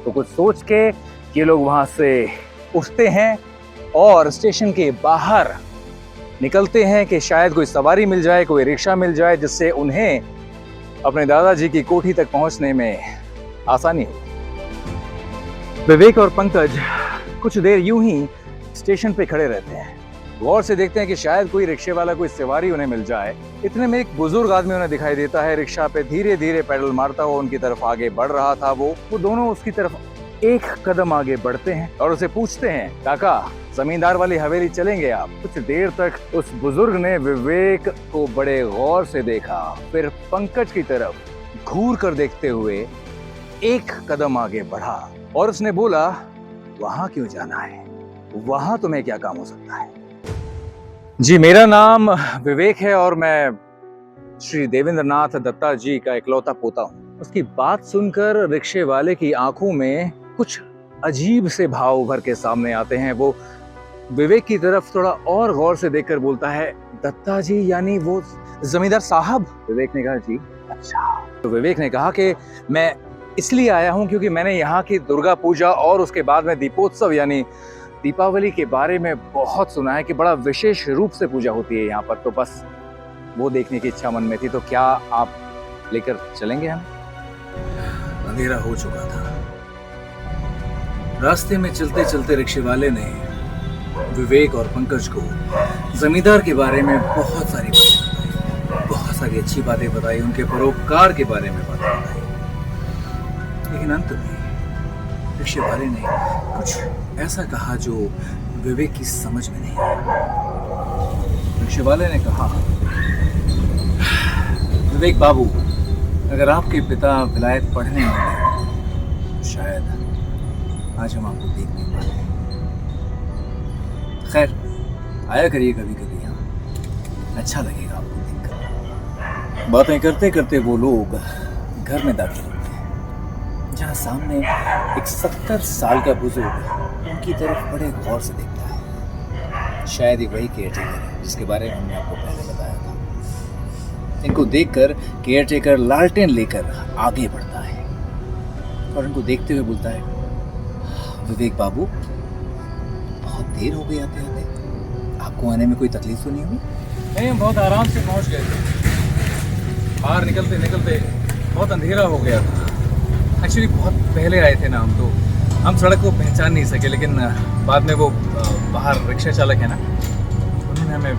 तो कुछ सोच के ये लोग वहां से उठते हैं और स्टेशन के बाहर निकलते हैं कि शायद कोई सवारी मिल जाए, कोई रिक्शा मिल जाए, जिससे उन्हें अपने दादाजी की कोठी तक पहुंचने में आसानी हो। विवेक और पंकज कुछ देर यूं ही स्टेशन पे खड़े रहते हैं, गौर से देखते हैं कि शायद कोई रिक्शे वाला, कोई सवारी उन्हें मिल जाए। इतने में एक बुजुर्ग आदमी उन्हें दिखाई देता है, रिक्शा पे धीरे धीरे पैडल मारता हुआ उनकी तरफ आगे बढ़ रहा था। वो दोनों उसकी तरफ एक कदम आगे बढ़ते हैं और उसे पूछते हैं, काका जमींदार वाली हवेली चलेंगे आप? कुछ देर तक उस बुजुर्ग ने विवेक को बड़े गौर से देखा, फिर पंकज की तरफ घूर कर देखते हुए एक कदम आगे बढ़ा और उसने बोला, वहां क्यों जाना है? वहां तुम्हें क्या काम हो सकता है? जी, मेरा नाम विवेक है और मैं श्री देवेंद्रनाथ दत्ता जी का इकलौता पोता हूँ। उसकी बात सुनकर रिक्शे वाले की आंखों में कुछ अजीब से भाव उभर के सामने आते हैं। वो विवेक की तरफ थोड़ा और गौर से देखकर बोलता है, दत्ता जी यानी वो जमींदार साहब? विवेक ने कहा, जी अच्छा। तो विवेक ने कहा कि मैं इसलिए आया हूँ क्योंकि मैंने यहाँ की दुर्गा पूजा और उसके बाद में दीपोत्सव यानी दीपावली के बारे में बहुत सुना है कि बड़ा विशेष रूप से पूजा होती है यहाँ पर, तो बस वो देखने की इच्छा मन में थी। तो क्या आप लेकर चलेंगे हम? अंधेरा हो चुका था। रास्ते में चलते चलते रिक्शे वाले ने विवेक और पंकज को जमींदार के बारे में बहुत सारी बातें बताई, बहुत सारी अच्छी बातें बताई, उनके परोपकार के बारे में बातें बताई। लेकिन अंत में रिक्शे वाले ने कुछ ऐसा कहा जो विवेक की समझ में नहीं आया। रिक्शे वाले ने कहा, विवेक बाबू, अगर आपके पिता विलायत पढ़ने वाले तो शायद आज हम आपको देख नहीं पाते। खैर, आया करिए कभी कभी यहाँ, अच्छा लगेगा आपको देखकर। बातें करते करते वो लोग घर में दाखिल होते हैं, जहाँ सामने एक 70 साल का बुजुर्ग उनकी तरफ बड़े गौर से देखता है। शायद ही वही केयरटेकर है जिसके बारे में हमने आपको पहले बताया था। इनको देखकर केयरटेकर लालटेन लेकर आगे बढ़ता है और इनको देखते हुए बोलता है, विवेक बाबू, बहुत देर हो गई आते आते, आपको आने में कोई तकलीफ तो नहीं हुई? नहीं, हम बहुत आराम से पहुंच गए थे। बाहर निकलते निकलते बहुत अंधेरा हो गया था। एक्चुअली बहुत पहले आए थे ना हम, तो हम सड़क को पहचान नहीं सके, लेकिन बाद में वो बाहर रिक्शा चालक है ना, उन्होंने हमें